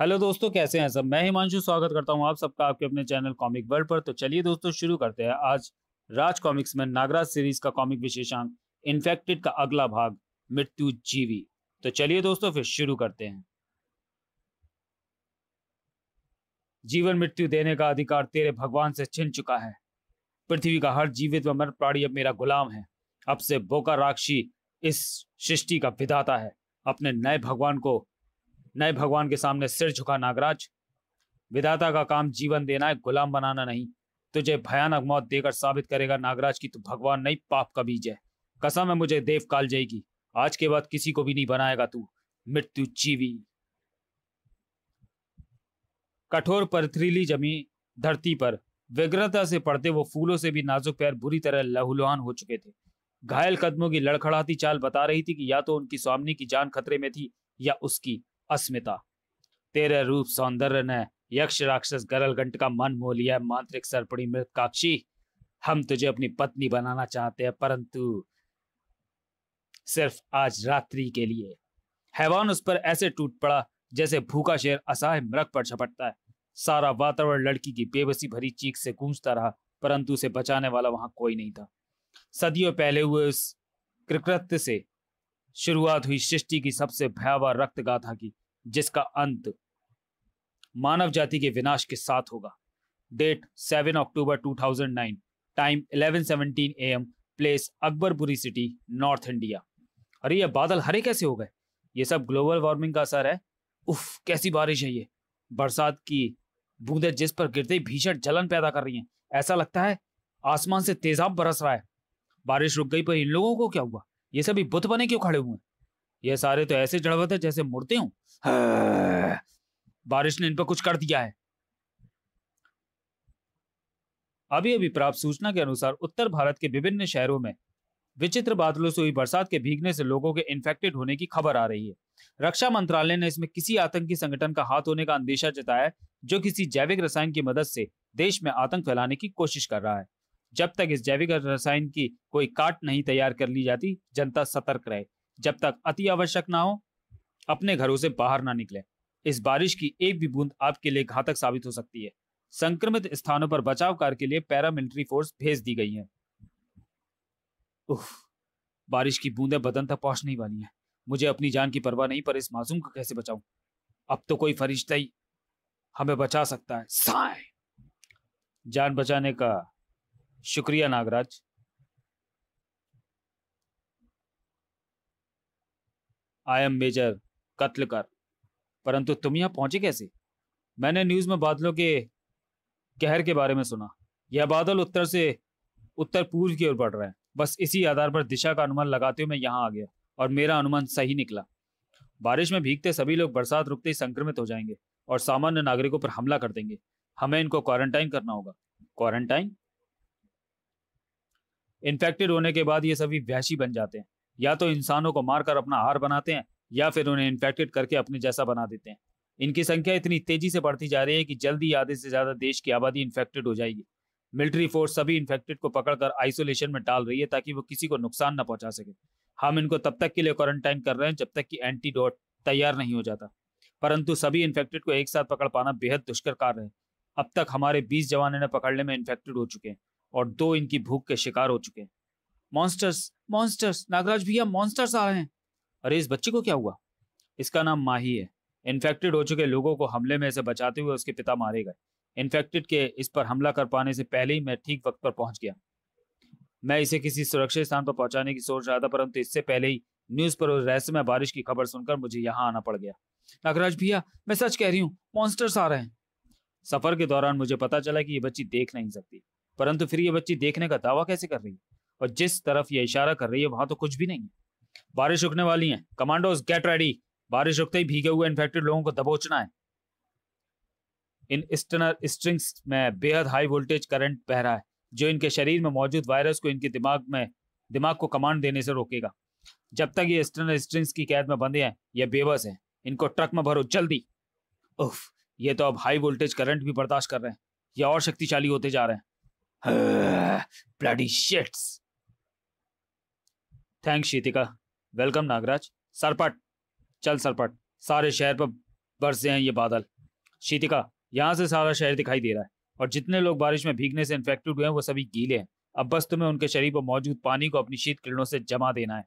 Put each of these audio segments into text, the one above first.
Hello दोस्तों, कैसे हैं सब। मैं हिमांशु स्वागत करता हूं आप सबका आपके अपने चैनल कॉमिक वर्ल्ड पर। तो चलिए दोस्तों शुरू करते हैं। आज राज कॉमिक्स में नागराज सीरीज का कॉमिक विशेषांक इन्फेक्टेड का अगला भाग, मृत्यु जीवी। तो चलिए दोस्तों फिर शुरू करते हैं। जीवन मृत्यु देने का अधिकार तेरे भगवान से छिन चुका है। पृथ्वी का हर जीवित व मर प्राणी अब मेरा गुलाम है। अब से बोका राक्षी इस सृष्टि का विधाता है। अपने नए भगवान के सामने सिर झुका नागराज। विधाता का काम जीवन देना है, गुलाम बनाना नहीं। तुझे भयानक मौत देकर साबित करेगा नागराज की तू भगवान नहीं, पाप का बीज है। कसम है मुझे देव काल जय की, आज के बाद किसी को भी नहीं बनाएगा तू मृत्यु जीवी। कठोर पथरीली जमी धरती पर व्यग्रता से पड़ते वो फूलों से भी नाजुक पैर बुरी तरह लहूलुहान हो चुके थे। घायल कदमों की लड़खड़ाती चाल बता रही थी कि या तो उनकी स्वामिनी की जान खतरे में थी या उसकी अस्मिता। तेरे रूप सौंदर्य ने यक्ष राक्षस गरलगंट का मन मोह लिया है। मांत्रिक सर्पणी मृतकाक्षी, हम तुझे अपनी पत्नी बनाना चाहते हैं, परंतु सिर्फ आज रात्रि के लिए। हैवान उस पर ऐसे टूट पड़ा जैसे भूखा शेर असहाय मृग पर झपटता है। सारा वातावरण लड़की की बेबसी भरी चीख से गूंजता रहा, परंतु उसे बचाने वाला वहां कोई नहीं था। सदियों पहले हुए उस कृकृत्य से शुरुआत हुई सृष्टि की सबसे भयावह रक्त गाथा की, जिसका अंत मानव जाति के विनाश के साथ होगा। Date 7 October 2009, time 11:17 AM, place Akbarpuri city, north India. अरे ये बादल हरे कैसे हो गए? ये सब ग्लोबल वार्मिंग का असर है। उफ, कैसी बारिश है ये। बरसात की बूंदें जिस पर गिरते ही भीषण जलन पैदा कर रही हैं। ऐसा लगता है आसमान से तेजाब बरस रहा है। बारिश रुक गई, पर इन लोगों को क्या हुआ? ये सभी बुत बने क्यों खड़े हुए हैं? ये सारे तो ऐसे जड़वत है जैसे मुड़ते हों। बारिश ने इन पर कुछ कर दिया है। अभी अभी प्राप्त सूचना के अनुसार उत्तर भारत के विभिन्न शहरों में विचित्र बादलों से हुई बरसात के भीगने से लोगों के इन्फेक्टेड होने की खबर आ रही है। रक्षा मंत्रालय ने इसमें किसी आतंकी संगठन का हाथ होने का अंदेशा जताया है, जो किसी जैविक रसायन की मदद से देश में आतंक फैलाने की कोशिश कर रहा है। जब तक इस जैविक रसायन की कोई काट नहीं तैयार कर ली जाती, जनता सतर्क रहे। जब तक अति आवश्यक ना हो, अपने घरों से बाहर ना निकले। इस बारिश की एक भी बूंद आपके लिए घातक साबित हो सकती है। संक्रमित स्थानों पर बचाव कार्य के लिए पैरामिलिट्री फोर्स भेज दी गई है। उफ, बारिश की बूंदें बदन तक पहुंचने वाली हैं। मुझे अपनी जान की परवाह नहीं, पर इस मासूम को कैसे बचाऊं? अब तो कोई फरिश्ता ही हमें बचा सकता है। साय जान बचाने का शुक्रिया Nagraj. I am major Katlakar. परंतु तुम यहां पहुंचे कैसे? मैंने न्यूज में बादलों के कहर के बारे में सुना। यह बादल उत्तर पूर्व की ओर बढ़ रहे हैं। बस इसी आधार पर दिशा का अनुमान लगाते हुए मैं यहाँ आ गया, और मेरा अनुमान सही निकला। बारिश में भीगते सभी लोग बरसात रुकते ही संक्रमित हो जाएंगे और सामान्य नागरिकों पर हमला कर देंगे। हमें इनको क्वारंटाइन करना होगा। क्वारंटाइन? इन्फेक्टेड होने के बाद ये सभी वहशी बन जाते हैं। या तो इंसानों को मारकर अपना आहार बनाते हैं, या फिर उन्हें इन्फेक्टेड करके अपने जैसा बना देते हैं। इनकी संख्या इतनी तेजी से बढ़ती जा रही है कि जल्दी आधे से ज्यादा देश की आबादी इन्फेक्टेड हो जाएगी। मिलिट्री फोर्स सभी इन्फेक्टेड को पकड़कर आइसोलेशन में डाल रही है, ताकि वो किसी को नुकसान न पहुंचा सके। हम इनको तब तक के लिए क्वारंटाइन कर रहे हैं जब तक कि एंटीडोट तैयार नहीं हो जाता। परंतु सभी इन्फेक्टेड को एक साथ पकड़ पाना बेहद दुष्कर कार्य है। अब तक हमारे 20 जवान इन्हें पकड़ने में इन्फेक्टेड हो चुके हैं, और 2 इनकी भूख के शिकार हो चुके हैं। मॉन्स्टर्स, मॉन्स्टर्स, नागराज भैया, मॉन्स्टर्स आ रहे हैं। अरे इस बच्चे को क्या हुआ? इसका नाम माही है। इन्फेक्टेड हो चुके लोगों को हमले में से बचाते हुए उसके पिता मारे गए। इन्फेक्टेड के इस पर हमला कर पाने से पहले ही मैं ठीक वक्त पर पहुंच गया। मैं इसे किसी सुरक्षित स्थान पर पहुंचाने की सोच रहा था, परंतु इससे पहले ही न्यूज पर उस रहस्यमय बारिश की खबर सुनकर मुझे यहाँ आना पड़ गया। नागराज भैया, मैं सच कह रही हूँ, मॉन्स्टर्स आ रहे हैं। सफर के दौरान मुझे पता चला कि ये बच्ची देख नहीं सकती, परंतु फिर ये बच्ची देखने का दावा कैसे कर रही है? और जिस तरफ ये इशारा कर रही है वहां तो कुछ भी नहीं है। बारिश रुकने वाली है। Commandos get ready. बारिश रुकते ही भीगे हुए इन्फेक्टेड लोगों को दबोचना है। इन स्टनर स्ट्रिंग्स में बेहद हाई वोल्टेज करंट बह रहा है, जो इनके शरीर में मौजूद वायरस को इनके दिमाग को कमांड देने से रोकेगा। जब तक ये स्टनर स्ट्रिंग्स की कैद में बंधे हैं, ये बेबस हैं। इनको ट्रक में भरो जल्दी। उफ, ये तो अब हाई वोल्टेज करंट भी बर्दाश्त कर रहे हैं। ये और शक्तिशाली होते जा रहे हैं। Bloody shits. Thanks Sheetika. Welcome Nagraj. सरपट, चल सरपट, सारे शहर पर बरसे हैं ये बादल। शीतिका, यहाँ से सारा शहर दिखाई दे रहा है और जितने लोग बारिश में भीगने से इन्फेक्टेड हुए हैं वो सभी गीले हैं। अब बस तुम्हें उनके शरीर पर मौजूद पानी को अपनी शीत किरणों से जमा देना है।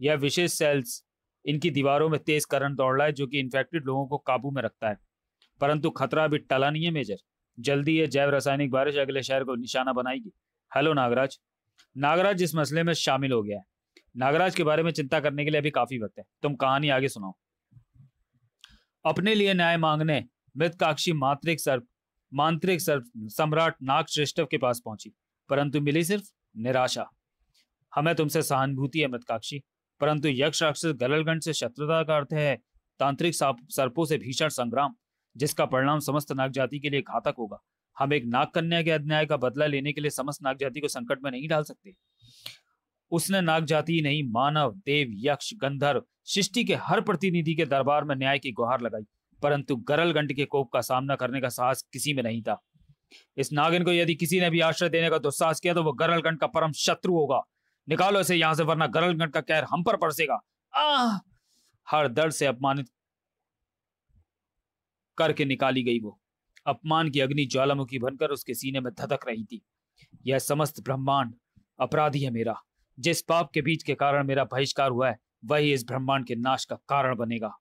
यह विशेष सेल्स, इनकी दीवारों में तेज करंट दौड़ रहा है जो कि इन्फेक्टेड लोगों को काबू में रखता है। परंतु खतरा अभी टला नहीं है मेजर। जल्दी ये जैव रासायनिक बारिश अगले शहर को निशाना बनाएगी। हेलो नागराज। नागराज इस मसले में शामिल हो गया है। नागराज के बारे में चिंता करने के लिए अभी काफी वक्त है। तुम कहानी आगे सुनाओ। अपने लिए न्याय मांगने मृतकाक्षी मांत्रिक सर्प सम्राट नागश्रेष्ठ के पास पहुंची, परंतु मिली सिर्फ निराशा। हमें तुमसे सहानुभूति है मृतकाक्षी, परंतु यक्ष राक्षस गललगंड से शत्रुता का अर्थ है तांत्रिक सर्पों से भीषण संग्राम, जिसका परिणाम समस्त नाग जाति के लिए घातक होगा। हम एक नाग कन्या के अन्याय का बदला लेने के लिए समस्त नाग जाति को संकट में नहीं डाल सकते। उसने नाग जाति नहीं, मानव, देव, यक्ष, गंधर्व, सृष्टि के हर प्रतिनिधि के दरबार में न्याय की गुहार लगाई, परंतु गरलगंड के कोप का सामना करने का साहस किसी में नहीं था। इस नागिन को यदि किसी ने भी आश्रय देने का दुस्साहस किया तो वो गरलगंड का परम शत्रु होगा। निकालो इसे यहां से, वरना गरलगंड का कहर हम पर बरसेगा। हर दर्द से अपमानित करके निकाली गई वो। अपमान की अग्नि ज्वालामुखी बनकर उसके सीने में धधक रही थी। यह समस्त ब्रह्मांड अपराधी है मेरा। जिस पाप के बीज के कारण मेरा बहिष्कार हुआ है वही इस ब्रह्मांड के नाश का कारण बनेगा।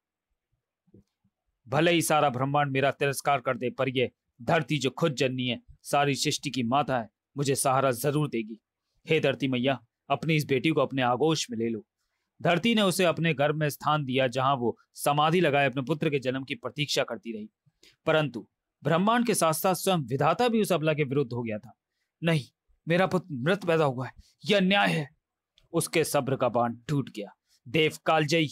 भले ही सारा ब्रह्मांड मेरा तिरस्कार कर दे, पर यह धरती जो खुद जननी है, सारी सृष्टि की माता है, मुझे सहारा जरूर देगी। हे धरती मैया, अपनी इस बेटी को अपने आगोश में ले लो। धरती ने उसे अपने गर्भ में स्थान दिया, जहां वो समाधि लगाए अपने पुत्र के जन्म की प्रतीक्षा करती रही। परंतु ब्रह्मांड के साथ साथ स्वयं विधाता भी उस अबला के विरुद्ध हो गया था। नहीं, मेरा पुत्र मृत पैदा हुआ है, यह अन्याय है। उसके सब्र का बांध टूट गया। देव कालजयी,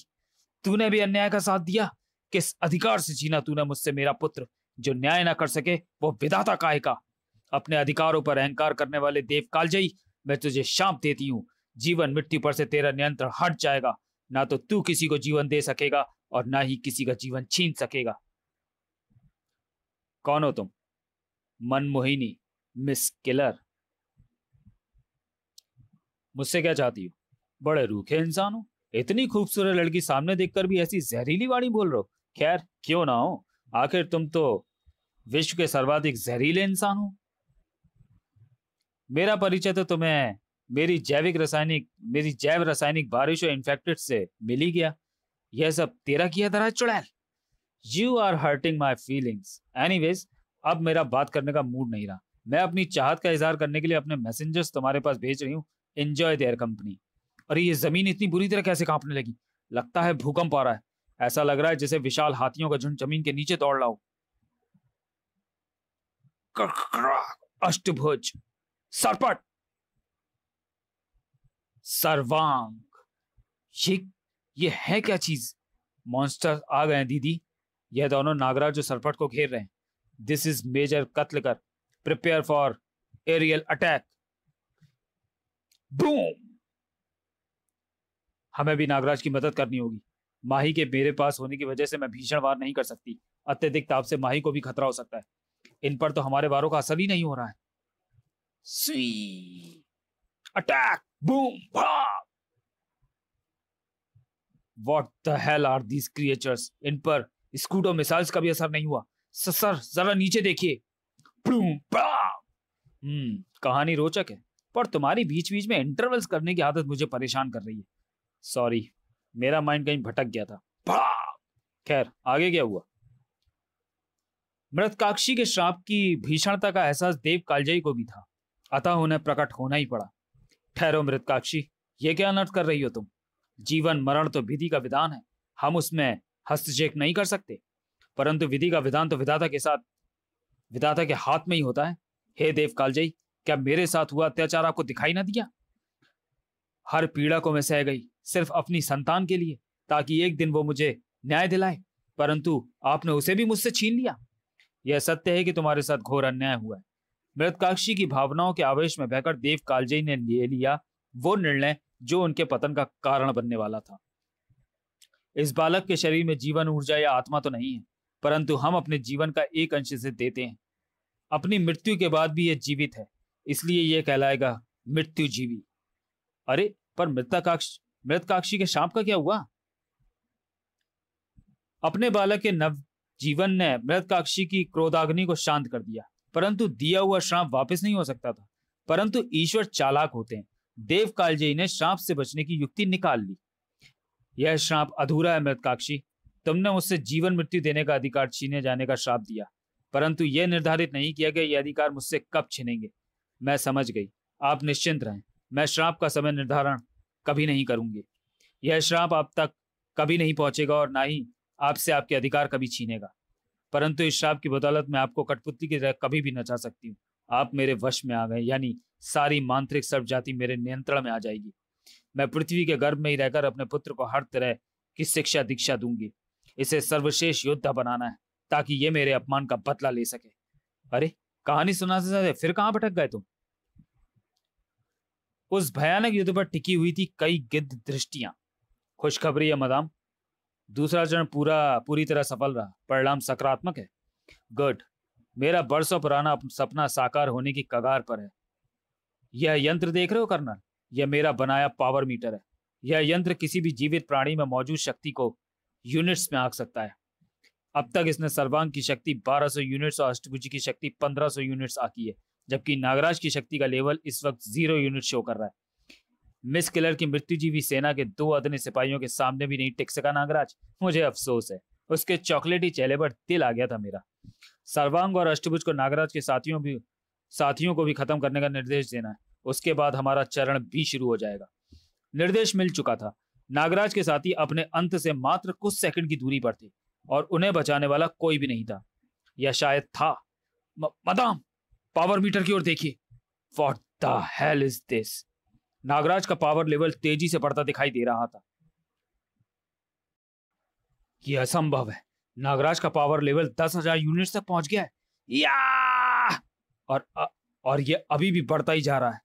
तूने भी अन्याय का साथ दिया। किस अधिकार से छीना तूने मुझसे मेरा पुत्र? जो न्याय ना कर सके वो विधाता काहे का? अपने अधिकारों पर अहंकार करने वाले देव कालजयी, मैं तुझे शाप देती हूँ। जीवन मृत्यु पर से तेरा नियंत्रण हट जाएगा। ना तो तू किसी को जीवन दे सकेगा और ना ही किसी का जीवन छीन सकेगा। कौन हो तुम? Manmohini, miss killer. मुझसे क्या चाहती हो? बड़े रूखे इंसान हो। इतनी खूबसूरत लड़की सामने देखकर भी ऐसी जहरीली वाणी बोल रहे हो। खैर, क्यों ना हो, आखिर तुम तो विश्व के सर्वाधिक जहरीले इंसान हो। मेरा परिचय तो तुम्हें मेरी जैव रासायनिक बारिश और इन्फेक्टेड से मिल ही गया। यह सब तेरा किया धरा चुड़ैल। You are hurting my feelings. Anyways, अब मेरा बात करने का मूड नहीं रहा। मैं अपनी चाहत का इजहार करने के लिए अपने मैसेंजर्स तुम्हारे पास भेज रही हूँ। Enjoy their company. और ये जमीन इतनी बुरी तरह कैसे कांपने लगी? लगता है भूकंप आ रहा है। ऐसा लग रहा है जैसे विशाल हाथियों का झुंड जमीन के नीचे दौड़ रहा हो। अष्टभुज, सरपट, सर्वांग, ये है क्या चीज? मॉन्स्टर आ गए हैं दीदी। यह दोनों नागराज जो सरपट को घेर रहे हैं। This is major Katlakar. Prepare for aerial attack. Boom! हमें भी नागराज की मदद करनी होगी। माही के मेरे पास होने की वजह से मैं भीषण वार नहीं कर सकती। अत्यधिक ताप से माही को भी खतरा हो सकता है। इन पर तो हमारे वारों का असर ही नहीं हो रहा है। Sea attack! Boom! What the hell are these creatures? इन पर स्कूडो मिसाइल्स का भी असर नहीं हुआ। सर, जरा नीचे देखिए। कहानी रोचक है, पर तुम्हारी बीच बीच में इंटरवल्स करने की आदत मुझे परेशान कर रही है। सॉरी, मेरा माइंड कहीं भटक गया था। खैर, आगे क्या हुआ? मृतकाक्षी के श्राप की भीषणता का एहसास देव कालजयी को भी था, अतः उन्हें प्रकट होना ही पड़ा। ठहरो मृतकाक्षी, ये क्या अनर्थ कर रही हो तुम? जीवन मरण तो विधि का विधान है, हम उसमें हस्तक्षेप नहीं कर सकते। परंतु विधि का विधान तो विधाता के हाथ में ही होता है। हे देव कालजयी, क्या मेरे साथ हुआ अत्याचार आपको दिखाई ना दिया? हर पीड़ा को मैं सह गई सिर्फ अपनी संतान के लिए, ताकि एक दिन वो मुझे न्याय दिलाए, परंतु आपने उसे भी मुझसे छीन लिया। यह सत्य है कि तुम्हारे साथ घोर अन्याय हुआ है। मृतकाक्षी की भावनाओं के आवेश में बहकर देव कालजयी ने ले लिया वो निर्णय जो उनके पतन का कारण बनने वाला था। इस बालक के शरीर में जीवन, ऊर्जा या आत्मा तो नहीं है, परंतु हम अपने जीवन का एक अंश इसे देते हैं। अपनी मृत्यु के बाद भी यह जीवित है, इसलिए यह कहलाएगा मृत्यु जीवी। अरे, पर मृतकाक्षी के सांप का क्या हुआ? अपने बालक के नव जीवन ने मृतकाक्षी की क्रोधाग्नि को शांत कर दिया, परंतु दिया हुआ श्राप वापस नहीं हो सकता था। परंतु ईश्वर चालाक होते हैं। देव कालजेई ने श्राप से बचने की युक्ति निकाल ली। यह श्राप अधूरा है मृतकाक्षी। तुमने मुझसे जीवन मृत्यु देने का अधिकार छीने जाने का श्राप दिया, परंतु यह निर्धारित नहीं किया कि यह अधिकार मुझसे कब छीनेंगे। मैं समझ गई, आप निश्चिंत रहें, मैं श्राप का समय निर्धारण कभी नहीं करूंगी। यह श्राप आप तक कभी नहीं पहुंचेगा और ना ही आपसे आपके अधिकार कभी छीनेगा। परंतु इस श्राप की बदौलत मैं आपको कठपुतली की तरह कभी भी नचा सकती हूँ। आप मेरे वश में आ गए, यानी सारी मांत्रिक सर्व जाति मेरे नियंत्रण में आ जाएगी। मैं पृथ्वी के गर्भ में ही रहकर अपने पुत्र को हर तरह की शिक्षा दीक्षा दूंगी। इसे सर्वश्रेष्ठ योद्धा बनाना है ताकि ये मेरे अपमान का बदला ले सके। अरे, कहानी सुनाते सुनाते फिर कहां भटक गए तुम? उस भयानक युद्ध पर टिकी हुई थी कई गिद्ध दृष्टियां। खुशखबरी है मदाम, दूसरा चरण पूरी तरह सफल रहा। परिणाम सकारात्मक है। गुड। मेरा बरसों पुराना सपना साकार होने की कगार पर है। यह यंत्र देख रहे हो कर्नल? यह मेरा बनाया पावर मीटर है। यह यंत्र किसी भी जीवित प्राणी में मौजूद शक्ति को यूनिट्स में आंक सकता है। अब तक इसने सर्वांग की शक्ति 1200 यूनिट्स और अष्टभुजी की शक्ति 1500 यूनिट्स आकी है, जबकि नागराज की शक्ति का लेवल इस वक्त 0 यूनिट शो कर रहा है। मिस किलर की मृत्युजीवी सेना के 2 अदने सिपाहियों के सामने भी नहीं टिक सका नागराज। मुझे अफसोस है। उसके चॉकलेटी चेहरे पर तिल आ गया था मेरा। सर्वांग और अष्टभुज को नागराज के साथियों को भी खत्म करने का निर्देश देना है। उसके बाद हमारा चरण भी शुरू हो जाएगा। निर्देश मिल चुका था। नागराज के साथी अपने अंत से मात्र कुछ सेकंड की दूरी पर थे और उन्हें बचाने वाला कोई भी नहीं था, या शायद था। मदाम, पावर मीटर की ओर देखिए। What the hell is this? Nagraj का पावर लेवल तेजी से बढ़ता दिखाई दे रहा था। यह असंभव है। नागराज का पावर लेवल 10,000 यूनिट्स तक पहुंच गया है। या और यह अभी भी बढ़ता ही जा रहा है।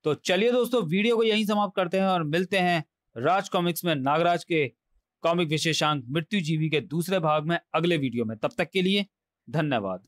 तो चलिए दोस्तों, वीडियो को यहीं समाप्त करते हैं और मिलते हैं राज कॉमिक्स में नागराज के कॉमिक विशेषांक मृत्युजीवी के दूसरे भाग में अगले वीडियो में। तब तक के लिए धन्यवाद।